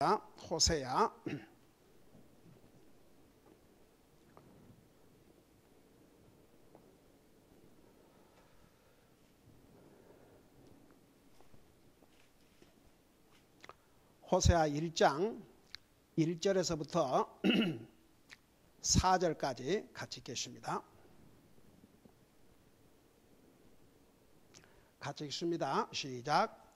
호세야 호세아 1장 1절에서부터 4절까지 같이 읽겠습니다. 같이 읽습니다. 시작.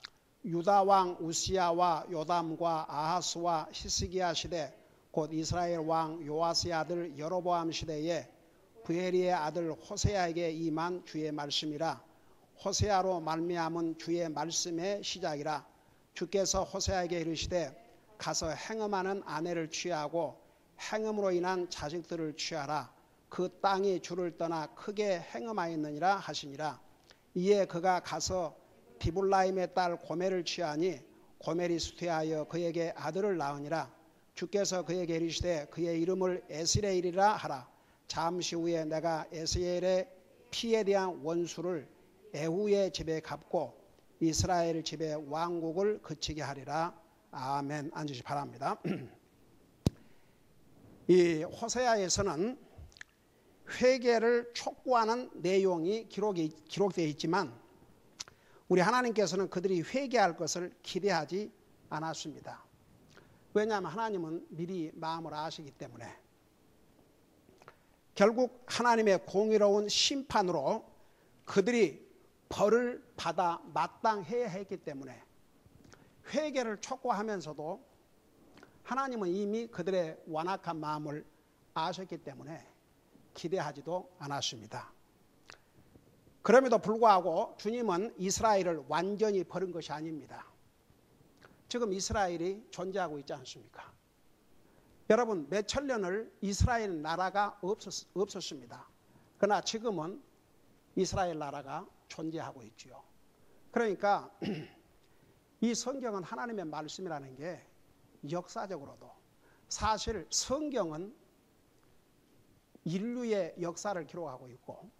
유다 왕 우시야와 요담과 아하스와 히스기야 시대 곧 이스라엘 왕 요아스의 아들 여로보암 시대에 부엘리의 아들 호세아에게 임한 주의 말씀이라. 호세아로 말미암은 주의 말씀의 시작이라. 주께서 호세아에게 이르시되 가서 행음하는 아내를 취하고 행음으로 인한 자식들을 취하라. 그 땅이 주를 떠나 크게 행음하였느니라 하시니라. 이에 그가 가서 디블라임의 딸 고멜을 취하니 고멜이 수태하여 그에게 아들을 낳으니라. 주께서 그에게 이르시되 그의 이름을 에스레일이라 하라. 잠시 후에 내가 에스레일의 피에 대한 원수를 에후의 집에 갚고 이스라엘 집의 왕국을 그치게 하리라. 아멘. 앉으시 바랍니다. 이 호세아에서는 회개를 촉구하는 내용이 기록되어 있지만 우리 하나님께서는 그들이 회개할 것을 기대하지 않았습니다. 왜냐하면 하나님은 미리 마음을 아시기 때문에. 결국 하나님의 공의로운 심판으로 그들이 벌을 받아 마땅해야 했기 때문에 회개를 촉구하면서도 하나님은 이미 그들의 완악한 마음을 아셨기 때문에 기대하지도 않았습니다. 그럼에도 불구하고 주님은 이스라엘을 완전히 버린 것이 아닙니다. 지금 이스라엘이 존재하고 있지 않습니까? 여러분, 몇천 년을 이스라엘 나라가 없었습니다. 그러나 지금은 이스라엘 나라가 존재하고 있지요. 그러니까 이 성경은 하나님의 말씀이라는 게 역사적으로도 사실 성경은 인류의 역사를 기록하고 있고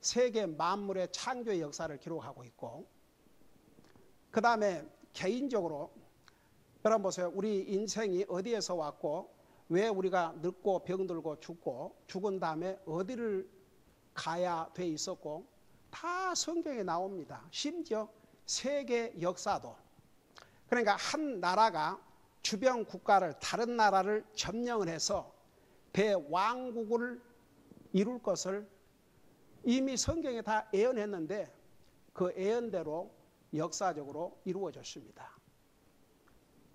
세계 만물의 창조의 역사를 기록하고 있고 그 다음에 개인적으로 여러분 보세요. 우리 인생이 어디에서 왔고 왜 우리가 늙고 병들고 죽고 죽은 다음에 어디를 가야 돼 있었고 다 성경에 나옵니다. 심지어 세계 역사도. 그러니까 한 나라가 주변 국가를 다른 나라를 점령을 해서 대왕국을 이룰 것을 이미 성경에 다 예언했는데 그 예언대로 역사적으로 이루어졌습니다.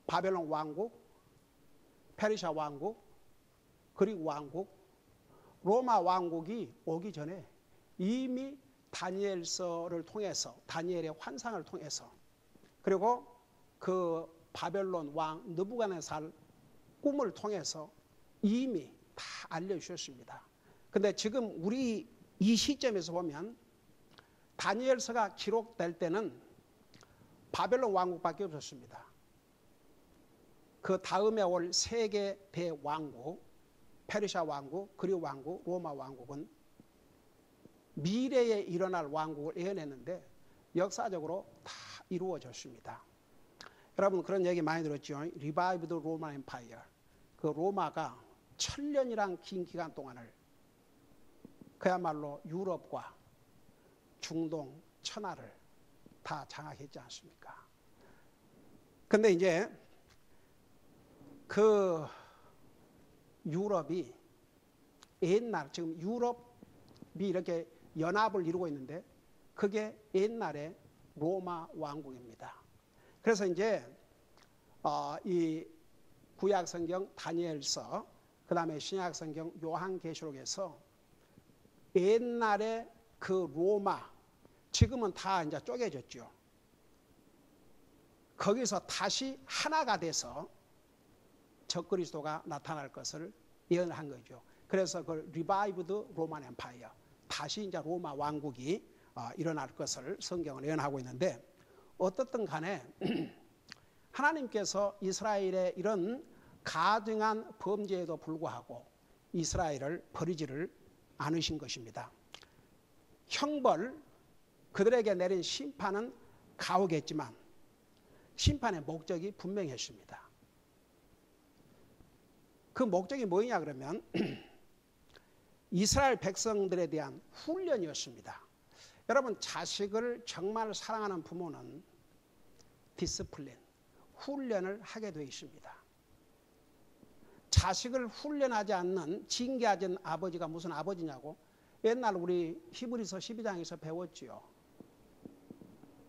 바벨론 왕국, 페르시아 왕국, 그리고 왕국, 로마 왕국이 오기 전에 이미 다니엘서를 통해서 다니엘의 환상을 통해서 그리고 그 바벨론 왕 느부갓네살 꿈을 통해서 이미 다 알려주셨습니다. 그런데 지금 우리 이 시점에서 보면 다니엘서가 기록될 때는 바벨론 왕국밖에 없었습니다. 그 다음에 올 세계 대왕국, 페르시아 왕국, 그리고 왕국, 로마 왕국은 미래에 일어날 왕국을 예언했는데 역사적으로 다 이루어졌습니다. 여러분 그런 얘기 많이 들었죠. Revived Roman Empire. 그 로마가 1000년이란 긴 기간 동안을 그야말로 유럽과 중동 천하를 다 장악했지 않습니까? 근데 이제 그 유럽이 옛날 지금 유럽이 이렇게 연합을 이루고 있는데 그게 옛날에 로마 왕국입니다. 그래서 이제 이 구약 성경 다니엘서 그 다음에 신약 성경 요한계시록에서 옛날에 그 로마 지금은 다 이제 쪼개졌죠. 거기서 다시 하나가 돼서 적그리스도가 나타날 것을 예언한 거죠. 그래서 그 Revived Roman Empire 다시 이제 로마 왕국이 일어날 것을 성경은 예언하고 있는데 어떻든 간에 하나님께서 이스라엘의 이런 가증한 범죄에도 불구하고 이스라엘을 버리지를 않으신 것입니다. 형벌, 그들에게 내린 심판은 가혹했지만 심판의 목적이 분명했습니다. 그 목적이 뭐냐 그러면 이스라엘 백성들에 대한 훈련이었습니다. 여러분, 자식을 정말 사랑하는 부모는 디스플린, 훈련을 하게 되어 있습니다. 자식을 훈련하지 않는, 징계하지 않는 아버지가 무슨 아버지냐고 옛날 우리 히브리서 12장에서 배웠지요.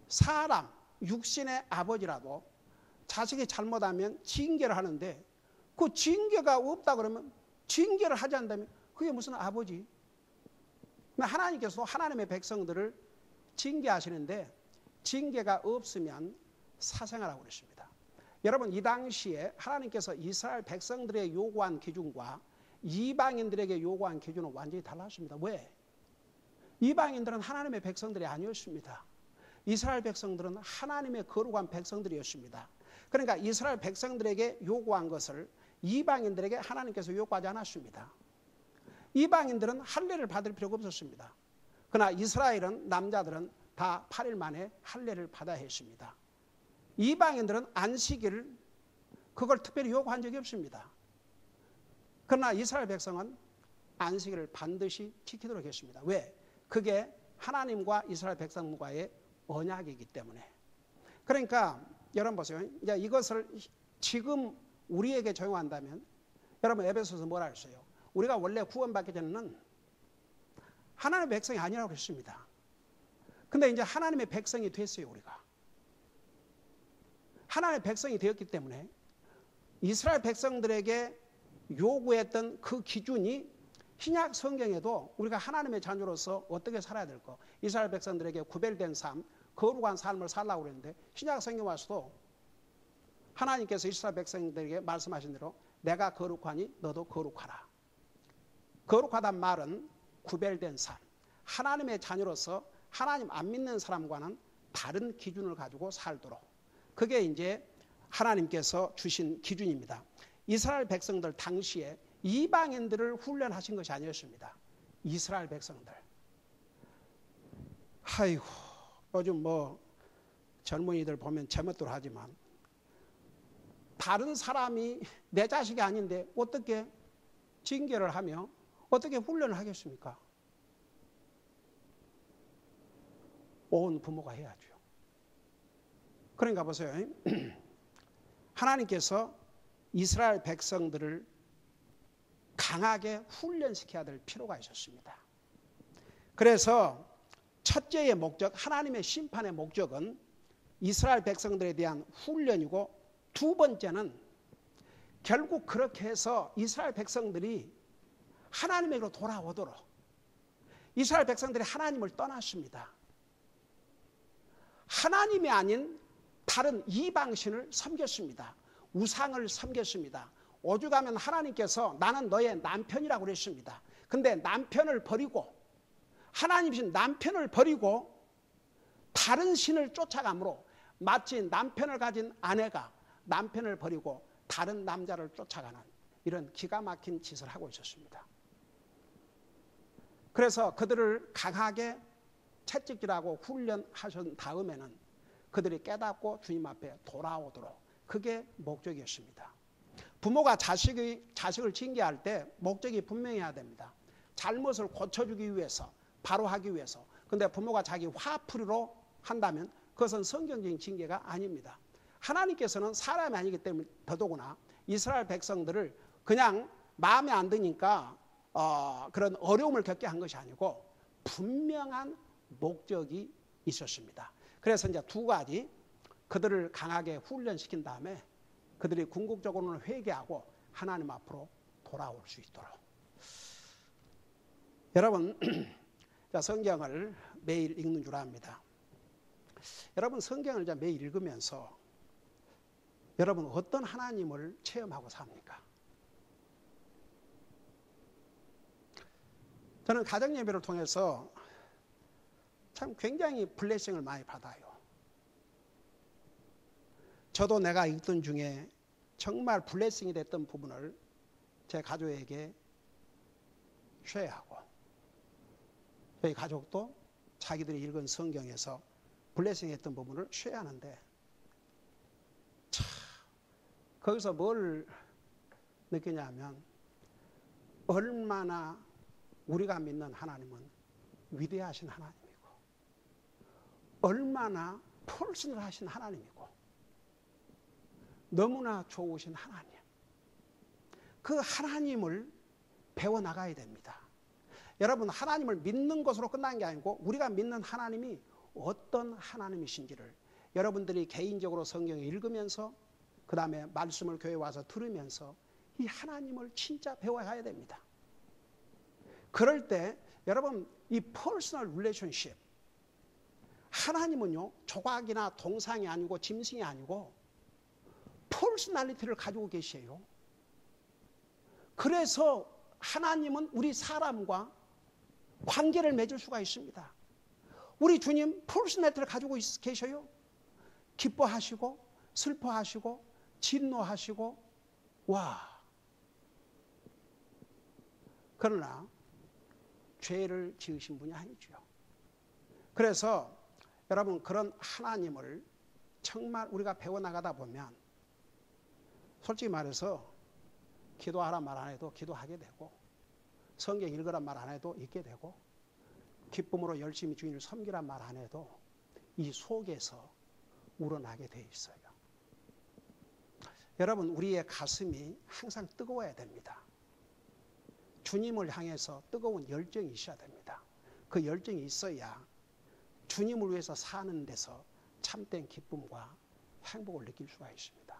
사람, 육신의 아버지라도 자식이 잘못하면 징계를 하는데 그 징계가 없다 그러면, 징계를 하지 않는다면 그게 무슨 아버지? 하나님께서도 하나님의 백성들을 징계하시는데 징계가 없으면 사생하라고 그랬습니다. 여러분, 이 당시에 하나님께서 이스라엘 백성들의 요구한 기준과 이방인들에게 요구한 기준은 완전히 달랐습니다. 왜? 이방인들은 하나님의 백성들이 아니었습니다. 이스라엘 백성들은 하나님의 거룩한 백성들이었습니다. 그러니까 이스라엘 백성들에게 요구한 것을 이방인들에게 하나님께서 요구하지 않았습니다. 이방인들은 할례를 받을 필요가 없었습니다. 그러나 이스라엘은, 남자들은 다 8일 만에 할례를 받아야 했습니다. 이방인들은 안식일을, 그걸 특별히 요구한 적이 없습니다. 그러나 이스라엘 백성은 안식일을 반드시 지키도록 했습니다. 왜? 그게 하나님과 이스라엘 백성과의 언약이기 때문에. 그러니까 여러분 보세요. 이제 이것을 지금 우리에게 적용한다면, 여러분 에베소서 뭐라 했어요? 우리가 원래 구원받기 전에는 하나님의 백성이 아니라고 했습니다. 근데 이제 하나님의 백성이 됐어요, 우리가. 하나님의 백성이 되었기 때문에 이스라엘 백성들에게 요구했던 그 기준이 신약 성경에도 우리가 하나님의 자녀로서 어떻게 살아야 될 거, 이스라엘 백성들에게 구별된 삶, 거룩한 삶을 살라고 그랬는데 신약 성경 와서도 하나님께서 이스라엘 백성들에게 말씀하신 대로 내가 거룩하니 너도 거룩하라. 거룩하단 말은 구별된 삶, 하나님의 자녀로서 하나님 안 믿는 사람과는 다른 기준을 가지고 살도록, 그게 이제 하나님께서 주신 기준입니다. 이스라엘 백성들 당시에 이방인들을 훈련하신 것이 아니었습니다. 이스라엘 백성들. 아이고, 요즘 뭐 젊은이들 보면 제멋대로 하지만 다른 사람이 내 자식이 아닌데 어떻게 징계를 하며 어떻게 훈련을 하겠습니까? 온 부모가 해야죠. 그러니까 보세요. 하나님께서 이스라엘 백성들을 강하게 훈련시켜야 될 필요가 있었습니다. 그래서 첫째의 목적, 하나님의 심판의 목적은 이스라엘 백성들에 대한 훈련이고, 두 번째는 결국 그렇게 해서 이스라엘 백성들이 하나님에게로 돌아오도록. 이스라엘 백성들이 하나님을 떠났습니다. 하나님이 아닌 다른 이방신을 섬겼습니다. 우상을 섬겼습니다. 오죽하면 하나님께서 나는 너의 남편이라고 그랬습니다. 근데 남편을 버리고, 하나님이신 남편을 버리고 다른 신을 쫓아가므로 마치 남편을 가진 아내가 남편을 버리고 다른 남자를 쫓아가는 이런 기가 막힌 짓을 하고 있었습니다. 그래서 그들을 강하게 채찍질하고 훈련하신 다음에는 그들이 깨닫고 주님 앞에 돌아오도록, 그게 목적이었습니다. 부모가 자식을 징계할 때 목적이 분명해야 됩니다. 잘못을 고쳐주기 위해서, 바로 하기 위해서. 근데 부모가 자기 화풀이로 한다면 그것은 성경적인 징계가 아닙니다. 하나님께서는 사람이 아니기 때문에 더더구나 이스라엘 백성들을 그냥 마음에 안 드니까 그런 어려움을 겪게 한 것이 아니고 분명한 목적이 있었습니다. 그래서 이제 두 가지, 그들을 강하게 훈련시킨 다음에 그들이 궁극적으로는 회개하고 하나님 앞으로 돌아올 수 있도록. 여러분, 성경을 매일 읽는 줄 압니다. 여러분, 성경을 이제 매일 읽으면서 여러분 어떤 하나님을 체험하고 삽니까? 저는 가정예배를 통해서 참 굉장히 블레싱을 많이 받아요. 저도 내가 읽던 중에 정말 블레싱이 됐던 부분을 제 가족에게 쉐어하고, 저희 가족도 자기들이 읽은 성경에서 블레싱 했던 부분을 쉐어하는데, 참 거기서 뭘 느끼냐면 얼마나 우리가 믿는 하나님은 위대하신 하나님이고 얼마나 퍼스널하신 하나님이고 너무나 좋으신 하나님. 그 하나님을 배워나가야 됩니다. 여러분, 하나님을 믿는 것으로 끝난 게 아니고 우리가 믿는 하나님이 어떤 하나님이신지를 여러분들이 개인적으로 성경을 읽으면서 그 다음에 말씀을 교회에 와서 들으면서 이 하나님을 진짜 배워가야 됩니다. 그럴 때 여러분, 이 퍼스널 릴레이션십, 하나님은요 조각이나 동상이 아니고 짐승이 아니고 퍼스널리티를 가지고 계세요. 그래서 하나님은 우리 사람과 관계를 맺을 수가 있습니다. 우리 주님 퍼스널리티를 가지고 계셔요. 기뻐하시고 슬퍼하시고 진노하시고 그러나 죄를 지으신 분이 아니죠. 그래서 여러분, 그런 하나님을 정말 우리가 배워나가다 보면 솔직히 말해서 기도하란 말 안 해도 기도하게 되고 성경 읽으란 말 안 해도 읽게 되고 기쁨으로 열심히 주님을 섬기란 말 안 해도 이 속에서 우러나게 돼 있어요. 여러분, 우리의 가슴이 항상 뜨거워야 됩니다. 주님을 향해서 뜨거운 열정이 있어야 됩니다. 그 열정이 있어야 주님을 위해서 사는 데서 참된 기쁨과 행복을 느낄 수가 있습니다.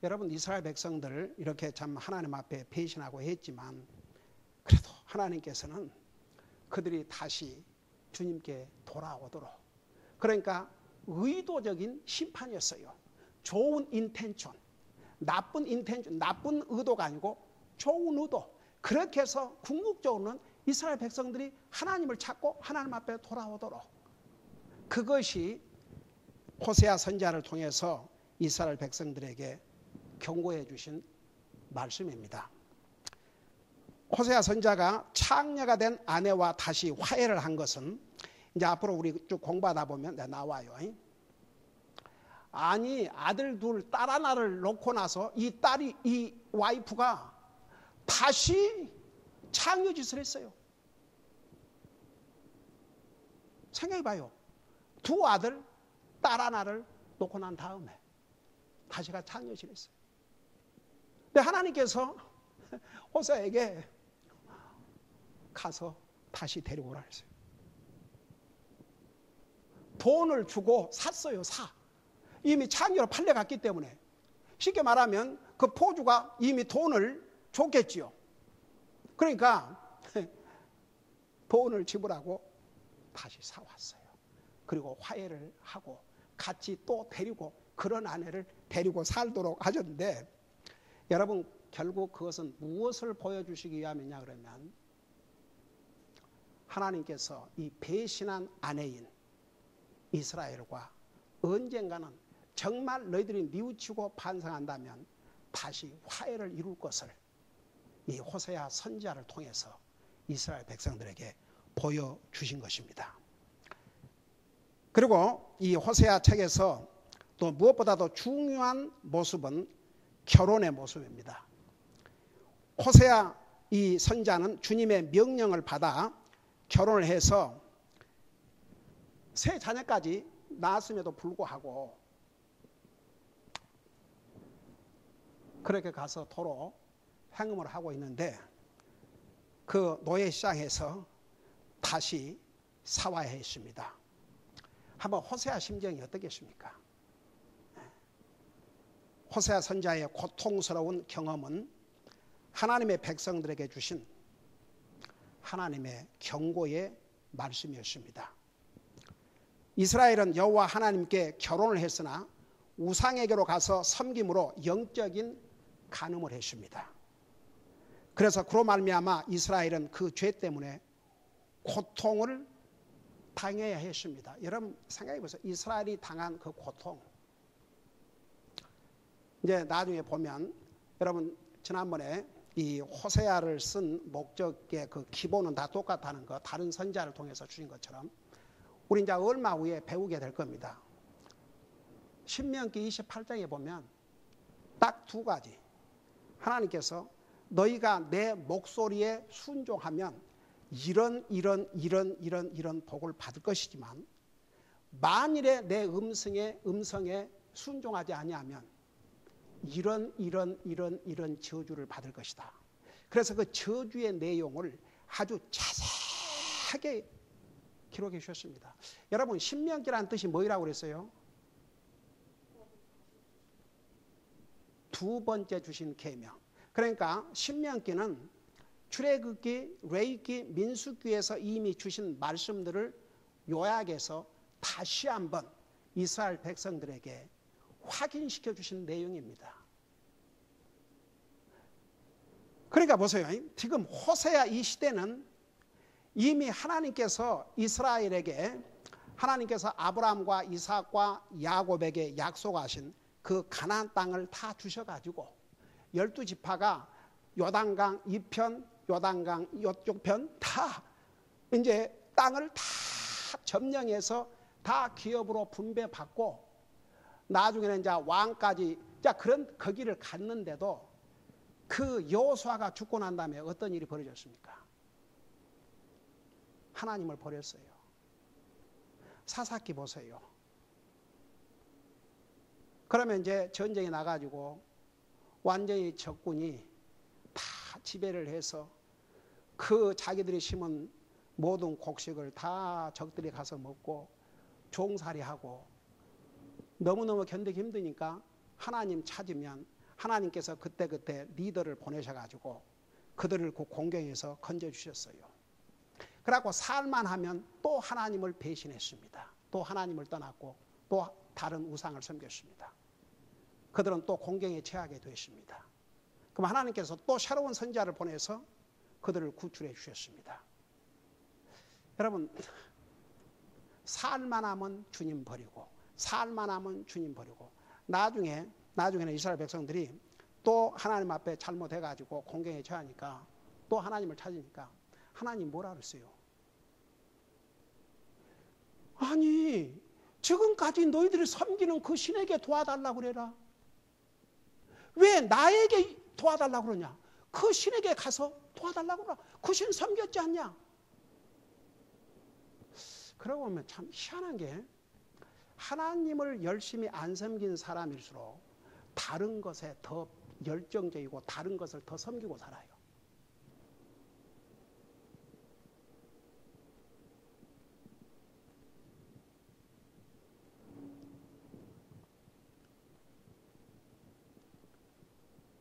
여러분, 이스라엘 백성들 이렇게 참 하나님 앞에 배신하고 했지만 그래도 하나님께서는 그들이 다시 주님께 돌아오도록, 그러니까 의도적인 심판이었어요. 좋은 인텐션, 나쁜 인텐션, 나쁜 의도가 아니고 좋은 의도. 그렇게 해서 궁극적으로는 이스라엘 백성들이 하나님을 찾고 하나님 앞에 돌아오도록, 그것이 호세아 선지자를 통해서 이스라엘 백성들에게 경고해 주신 말씀입니다. 호세아 선지자가 창녀가 된 아내와 다시 화해를 한 것은 이제 앞으로 우리 쭉 공부하다 보면 나와요. 아니, 아들 둘, 딸 하나를 놓고 나서 이 와이프가 다시 창녀짓을 했어요. 생각해봐요. 두 아들, 딸 하나를 놓고 난 다음에 다시가 창녀짓을 했어요. 근데 하나님께서 호세아에게 가서 다시 데리고 오라 했어요. 돈을 주고 샀어요. 이미 창녀로 팔려갔기 때문에. 쉽게 말하면 그 포주가 이미 돈을 줬겠지요. 그러니까 돈을 지불하고 다시 사왔어요. 그리고 화해를 하고 같이 또 데리고 그런 아내를 데리고 살도록 하셨는데, 여러분, 결국 그것은 무엇을 보여주시기 위함이냐 그러면 하나님께서 이 배신한 아내인 이스라엘과 언젠가는 정말 너희들이 뉘우치고 반성한다면 다시 화해를 이룰 것을 이 호세아 선지자를 통해서 이스라엘 백성들에게 보여주신 것입니다. 그리고 이 호세아 책에서 또 무엇보다도 중요한 모습은 결혼의 모습입니다. 호세아 이 선지자는 주님의 명령을 받아 결혼을 해서 세 자녀까지 낳았음에도 불구하고 그렇게 가서 도로 행음을 하고 있는데 그 노예시장에서 다시 사화했습니다. 한번 호세아 심정이 어떻겠습니까? 호세아 선지자의 고통스러운 경험은 하나님의 백성들에게 주신 하나님의 경고의 말씀이었습니다. 이스라엘은 여호와 하나님께 결혼을 했으나 우상에게로 가서 섬김으로 영적인 간음을 했습니다. 그래서 그로 말미암아 이스라엘은 그 죄 때문에 고통을 당해야 했습니다. 여러분 생각해 보세요. 이스라엘이 당한 그 고통. 이제 나중에 보면 여러분 지난번에 이 호세아를 쓴 목적의 그 기본은 다 똑같다는 거 다른 선지자를 통해서 주신 것처럼 우리 이제 얼마 후에 배우게 될 겁니다. 신명기 28장에 보면 딱 두 가지 하나님께서 너희가 내 목소리에 순종하면 이런 복을 받을 것이지만 만일에 내 음성에 순종하지 아니하면 이런 저주를 받을 것이다. 그래서 그 저주의 내용을 아주 자세하게 기록해 주셨습니다. 여러분, 신명기라는 뜻이 뭐라고 그랬어요? 두 번째 주신 계명. 그러니까 신명기는 출애굽기, 레위기, 민수기에서 이미 주신 말씀들을 요약해서 다시 한번 이스라엘 백성들에게 확인시켜 주신 내용입니다. 그러니까 보세요. 지금 호세아 이 시대는 이미 하나님께서 이스라엘에게, 하나님께서 아브라함과 이삭과 야곱에게 약속하신 그 가나안 땅을 다 주셔가지고 12지파가 요단강 이편, 요단강 이쪽 편 다 이제 땅을 다 점령해서 다 기업으로 분배받고 나중에는 이제 왕까지 그런 거기를 갔는데도 그 여호수아가 죽고 난 다음에 어떤 일이 벌어졌습니까? 하나님을 버렸어요. 사사기 보세요. 그러면 이제 전쟁에 나가지고 완전히 적군이 다 지배를 해서 그 자기들이 심은 모든 곡식을 다 적들이 가서 먹고 종살이하고 너무너무 견디기 힘드니까 하나님 찾으면 하나님께서 그때그때 리더를 보내셔가지고 그들을 그 공경에서 건져주셨어요. 그래갖고 살만하면 또 하나님을 배신했습니다. 또 하나님을 떠났고 또 다른 우상을 섬겼습니다. 그들은 또 공경에 처하게 됐습니다. 그럼 하나님께서 또 새로운 선지자를 보내서 그들을 구출해 주셨습니다. 여러분, 살만하면 주님 버리고 살만하면 주님 버리고 나중에는 이스라엘 백성들이 또 하나님 앞에 잘못해가지고 공경에 처하니까 또 하나님을 찾으니까 하나님 뭐라 그랬어요? 아니, 지금까지 너희들이 섬기는 그 신에게 도와달라고 그래라. 왜 나에게 도와달라고 그러냐? 그 신에게 가서 도와달라고 그러라. 그 신 섬겼지 않냐? 그러고 보면 참 희한한 게 하나님을 열심히 안 섬긴 사람일수록 다른 것에 더 열정적이고 다른 것을 더 섬기고 살아요.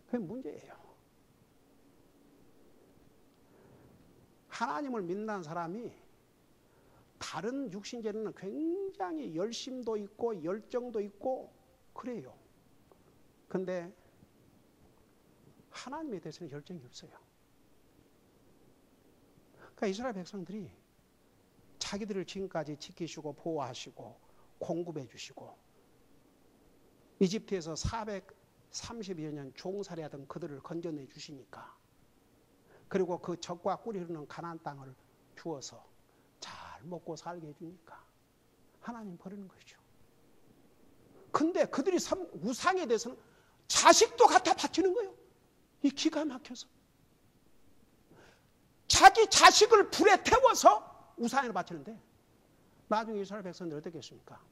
그게 문제예요. 하나님을 믿는 사람이 다른 육신제는 굉장히 열심도 있고 열정도 있고 그래요. 근데 하나님에 대해서는 열정이 없어요. 그러니까 이스라엘 백성들이 자기들을 지금까지 지키시고 보호하시고 공급해 주시고 이집트에서 430여 년 종살이하던 그들을 건져내 주시니까, 그리고 그 적과 꿀이 흐르는 가나안 땅을 주어서 잘 먹고 살게 해주니까 하나님 버리는 거죠. 근데 그들이 우상에 대해서는 자식도 갖다 바치는 거예요. 이 기가 막혀서 자기 자식을 불에 태워서 우상을 바치는데, 나중에 이스라엘 백성들이 어떻게 했습니까?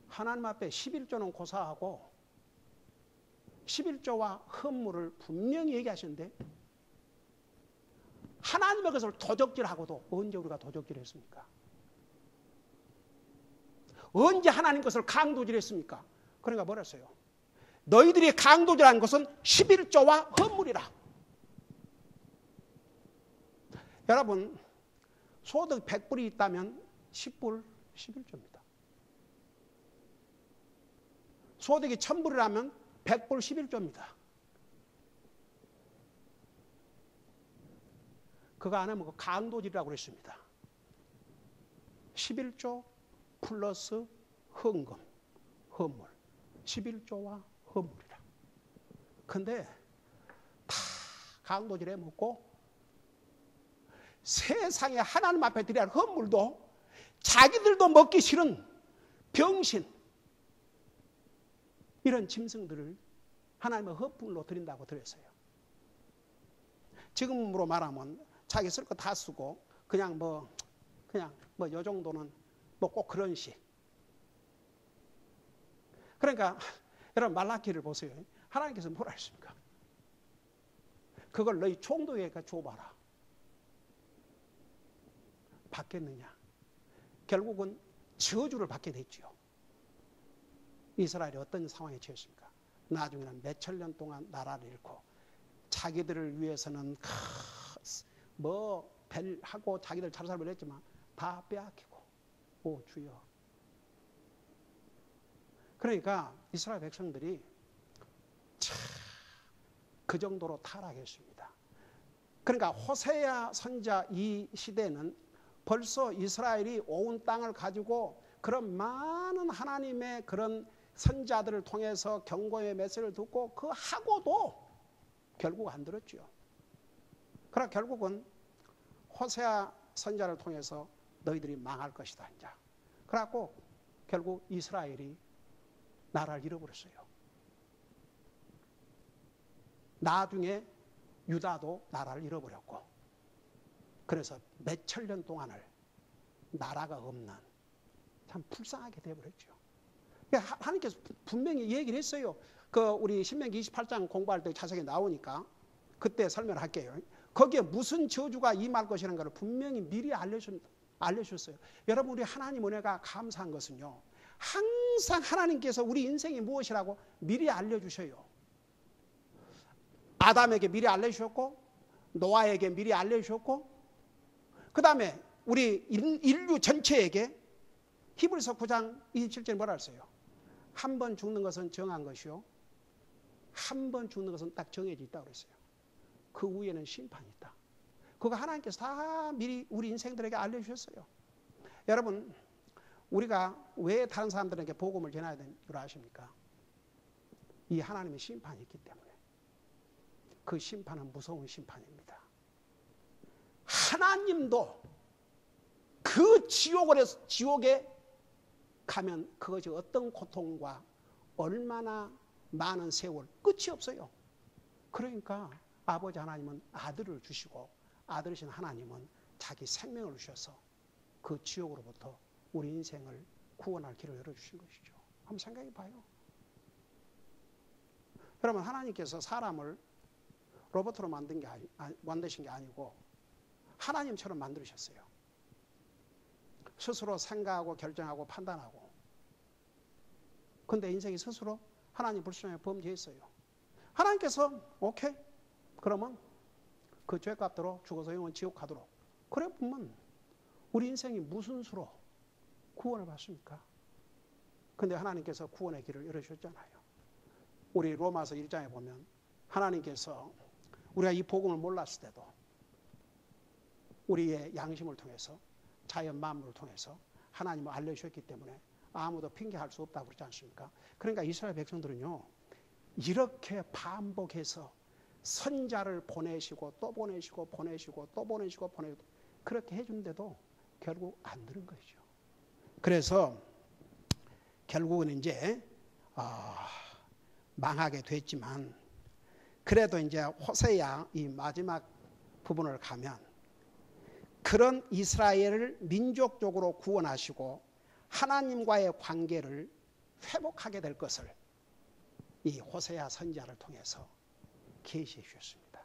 하나님 앞에 11조는 고사하고 11조와 헌물을 분명히 얘기하시는데 하나님의 것을 도적질하고도 언제 우리가 도적질했습니까? 언제 하나님 것을 강도질했습니까? 그러니까 뭐라 했어요? 너희들이 강도질한 것은 11조와 헌물이라. 여러분, 소득 100불이 있다면 10불 11조입니다. 소득이 1000불이라면 100불 11조입니다. 그거 안 하면 강도질이라고 그랬습니다. 11조 플러스 헌금, 헌물. 11조와 헌물이라. 근데 다 강도질해 먹고 세상에 하나님 앞에 드려야 할 헌물도 자기들도 먹기 싫은 병신, 이런 짐승들을 하나님의 헌물로 드린다고 들었어요. 지금으로 말하면 자기 쓸 거 다 쓰고 그냥 뭐 요 정도는 뭐 꼭 그런 식. 그러니까 여러분 말라기를 보세요. 하나님께서 뭐라 했습니까? 그걸 너희 총독에게 줘봐라. 받겠느냐? 결국은 저주를 받게 됐죠. 이스라엘이 어떤 상황에 처했습니까? 나중에는 몇천 년 동안 나라를 잃고 자기들을 위해서는 뭐 벨하고 자기들 잘 살려고 했지만 다 빼앗기고 오 주여. 그러니까 이스라엘 백성들이 그 정도로 타락했습니다. 그러니까 호세아 선지자 이 시대는 벌써 이스라엘이 온 땅을 가지고 그런 많은 하나님의 그런 선지자들을 통해서 경고의 메시지를 듣고 그 하고도 결국 안 들었죠. 그러나 결국은 호세아 선지자를 통해서 너희들이 망할 것이다. 그래갖고 결국 이스라엘이 나라를 잃어버렸어요. 나중에 유다도 나라를 잃어버렸고 그래서 몇천 년 동안을 나라가 없는 참 불쌍하게 되어버렸죠. 하나님께서 분명히 얘기를 했어요. 우리 신명기 28장 공부할 때 자세히 나오니까 그때 설명을 할게요. 거기에 무슨 저주가 임할 것이라는 걸 분명히 미리 알려주셨어요. 여러분 우리 하나님 은혜가 감사한 것은요. 항상 하나님께서 우리 인생이 무엇이라고 미리 알려주셔요. 아담에게 미리 알려주셨고 노아에게 미리 알려주셨고 그 다음에 우리 인류 전체에게 히브리서 9장 27절에 뭐라 했어요? 한 번 죽는 것은 정한 것이요 한 번 죽는 것은 딱 정해져 있다고 그랬어요. 그 후에는 심판이 있다. 그거 하나님께서 다 미리 우리 인생들에게 알려주셨어요. 여러분 우리가 왜 다른 사람들에게 복음을 전해야 되는 줄 아십니까? 이 하나님의 심판이 있기 때문에. 그 심판은 무서운 심판입니다. 하나님도 그 지옥에 가면 그것이 어떤 고통과 얼마나 많은 세월 끝이 없어요. 그러니까 아버지 하나님은 아들을 주시고 아들이신 하나님은 자기 생명을 주셔서 그 지옥으로부터 우리 인생을 구원할 길을 열어주신 것이죠. 한번 생각해 봐요. 여러분 하나님께서 사람을 로봇으로 만드신 게 아니고 하나님처럼 만드셨어요. 스스로 생각하고 결정하고 판단하고. 근데 인생이 스스로 하나님 불순종에 범죄했어요. 하나님께서 오케이 그러면 그 죄값대로 죽어서 영원 지옥 가도록. 그래 보면 우리 인생이 무슨 수로 구원을 받습니까? 근데 하나님께서 구원의 길을 열어주셨잖아요. 우리 로마서 1장에 보면 하나님께서 우리가 이 복음을 몰랐을 때도 우리의 양심을 통해서 자연 만물을 통해서 하나님을 알려주셨기 때문에 아무도 핑계할 수 없다고 그러지 않습니까? 그러니까 이스라엘 백성들은요 이렇게 반복해서 선자를 보내시고 또 보내시고 보내시고 또 보내시고 보내시고 그렇게 해주는데도 결국 안 들은 거죠. 그래서 결국은 이제 망하게 됐지만 그래도 이제 호세아 이 마지막 부분을 가면 그런 이스라엘을 민족적으로 구원하시고 하나님과의 관계를 회복하게 될 것을 이 호세아 선지자를 통해서 계시해 주셨습니다.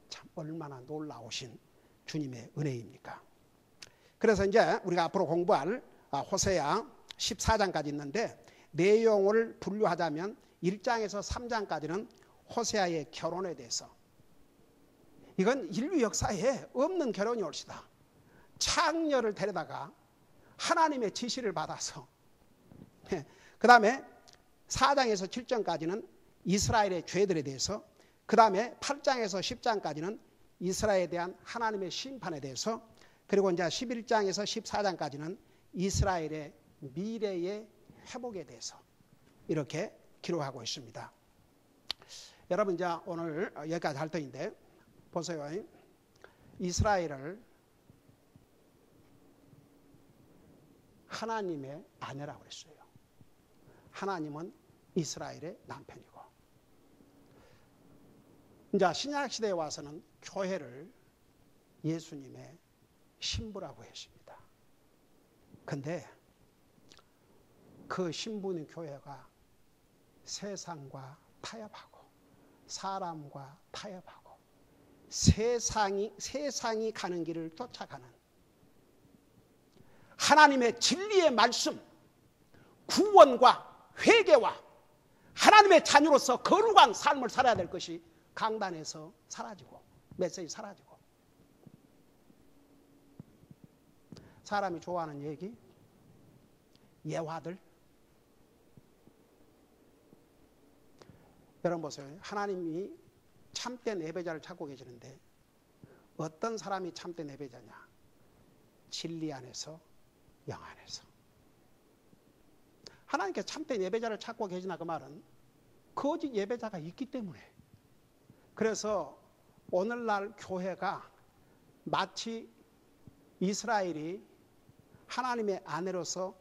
참 얼마나 놀라우신 주님의 은혜입니까? 그래서 이제 우리가 앞으로 공부할 호세아 14장까지 있는데 내용을 분류하자면 1장에서 3장까지는 호세아의 결혼에 대해서 이건 인류 역사에 없는 결혼이 올시다. 창녀를 데려다가 하나님의 지시를 받아서 그 다음에 4장에서 7장까지는 이스라엘의 죄들에 대해서 그 다음에 8장에서 10장까지는 이스라엘에 대한 하나님의 심판에 대해서 그리고 이제 11장에서 14장까지는 이스라엘의 미래의 회복에 대해서 이렇게 기록하고 있습니다. 여러분 이제 오늘 여기까지 할 터인데 보세요. 이스라엘을 하나님의 아내라고 그랬어요. 하나님은 이스라엘의 남편이고 이제 신약 시대에 와서는 교회를 예수님의 신부라고 했습니다. 근데 그 신부는 교회가 세상과 타협하고 사람과 타협하고 세상이 가는 길을 쫓아가는 하나님의 진리의 말씀, 구원과 회개와 하나님의 자녀로서 거룩한 삶을 살아야 될 것이 강단에서 사라지고 메시지 사라지고 사람이 좋아하는 얘기, 예화들. 여러분 보세요. 하나님이 참된 예배자를 찾고 계시는데 어떤 사람이 참된 예배자냐? 진리 안에서 영 안에서. 하나님께서 참된 예배자를 찾고 계시나 그 말은 거짓 예배자가 있기 때문에. 그래서 오늘날 교회가 마치 이스라엘이 하나님의 아내로서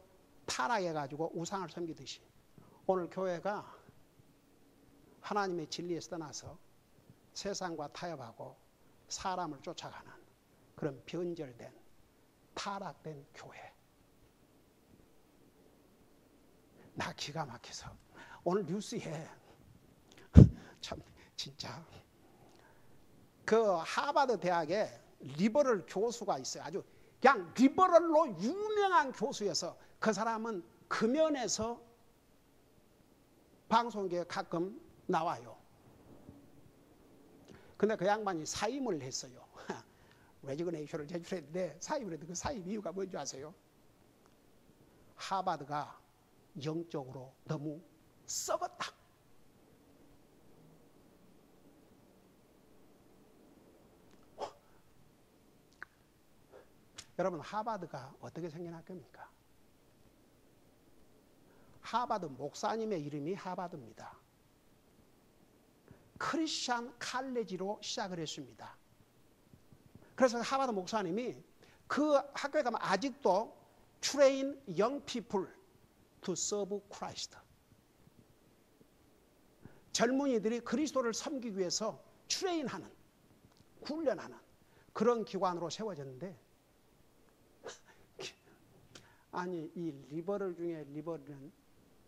타락해가지고 우상을 섬기듯이 오늘 교회가 하나님의 진리에서 떠나서 세상과 타협하고 사람을 쫓아가는 그런 변절된 타락된 교회. 나 기가 막혀서 오늘 뉴스에 참 진짜 그 하버드 대학에 리버럴 교수가 있어요. 아주 그냥 리버럴로 유명한 교수여서 그 사람은 금연에서 방송국에 가끔 나와요. 근데 그 양반이 사임을 했어요. 레지그네이션을 제출했는데 사임을 했는데 그 사임 이유가 뭔지 아세요? 하버드가 영적으로 너무 썩었다. 여러분 하버드가 어떻게 생긴 학교입니까? 하버드 목사님의 이름이 하버드입니다. 크리스천 칼레지로 시작을 했습니다. 그래서 하버드 목사님이 그 학교에 가면 아직도 train young people to serve Christ. 젊은이들이 그리스도를 섬기기 위해서 트레인하는, 훈련하는 그런 기관으로 세워졌는데 아니 이 리버럴 중에 리버럴은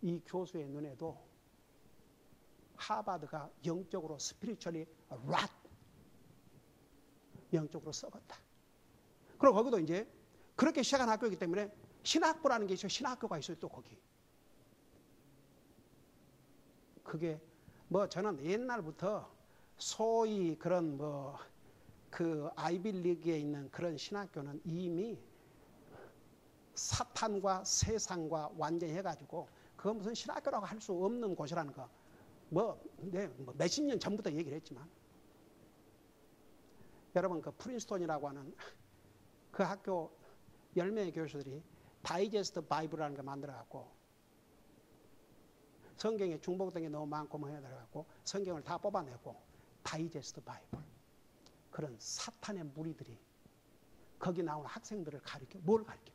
이 교수의 눈에도 하버드가 영적으로 스피리추얼리 랏 영적으로 썩었다. 그리고 거기도 이제 그렇게 시작한 학교이기 때문에 신학부라는 게 있어요. 신학교가 있어요. 또 거기. 그게 뭐 저는 옛날부터 소위 그런 뭐 그 아이빌리그에 있는 그런 신학교는 이미 사탄과 세상과 완전히 해가지고 그거 무슨 신학교라고 할 수 없는 곳이라는 거 뭐 몇십 년 전부터 얘기를 했지만 여러분 그 프린스톤이라고 하는 그 학교 10명의 교수들이 다이제스트 바이블이라는 걸 만들어갖고 성경에 중복된 게 너무 많고 뭐 해가지고 성경을 다 뽑아내고 다이제스트 바이블 그런 사탄의 무리들이 거기 나오는 학생들을 가르쳐 뭘 가르쳐?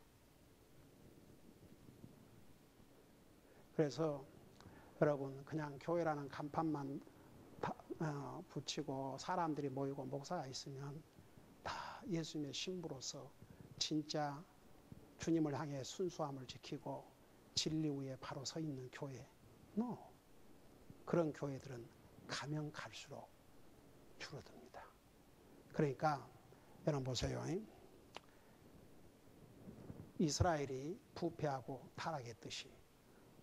그래서 여러분 그냥 교회라는 간판만 붙이고 사람들이 모이고 목사가 있으면 다 예수님의 신부로서 진짜 주님을 향해 순수함을 지키고 진리 위에 바로 서 있는 교회. No. 그런 교회들은 가면 갈수록 줄어듭니다. 그러니까 여러분 보세요. 이스라엘이 부패하고 타락했듯이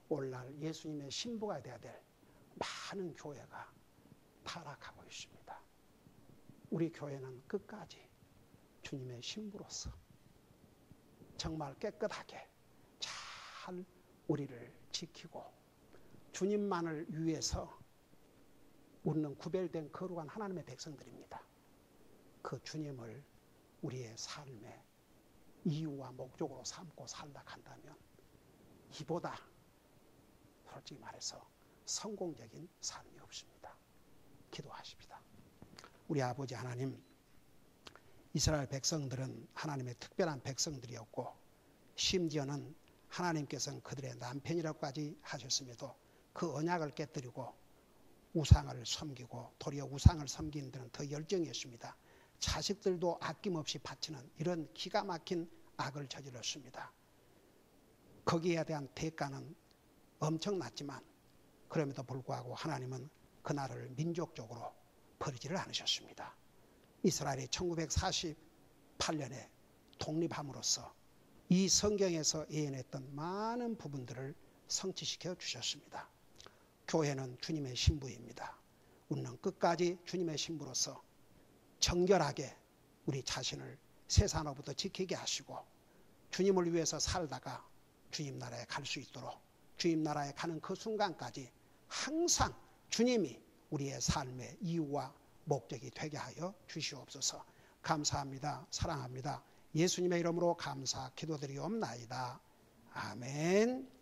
오늘날 예수님의 신부가 되어야 될 많은 교회가 타락하고 있습니다. 우리 교회는 끝까지 주님의 신부로서 정말 깨끗하게 잘 우리를 지키고 주님만을 위해서 우리는 구별된 거룩한 하나님의 백성들입니다. 그 주님을 우리의 삶의 이유와 목적으로 삼고 살다 간다면 이보다 솔직히 말해서 성공적인 삶이 없습니다. 기도하십시다. 우리 아버지 하나님, 이스라엘 백성들은 하나님의 특별한 백성들이었고 심지어는 하나님께서는 그들의 남편이라고까지 하셨음에도 그 언약을 깨뜨리고 우상을 섬기고 도리어 우상을 섬기는 데는 더 열정이었습니다. 자식들도 아낌없이 바치는 이런 기가 막힌 악을 저질렀습니다. 거기에 대한 대가는 엄청났지만 그럼에도 불구하고 하나님은 그날을 민족적으로 버리지를 않으셨습니다. 이스라엘이 1948년에 독립함으로써 이 성경에서 예언했던 많은 부분들을 성취시켜 주셨습니다. 교회는 주님의 신부입니다. 우리는 끝까지 주님의 신부로서 정결하게 우리 자신을 세상으로부터 지키게 하시고 주님을 위해서 살다가 주님 나라에 갈 수 있도록 주님 나라에 가는 그 순간까지 항상 주님이 우리의 삶의 이유와 목적이 되게 하여 주시옵소서. 감사합니다. 사랑합니다. 예수님의 이름으로 감사 기도드리옵나이다. 아멘.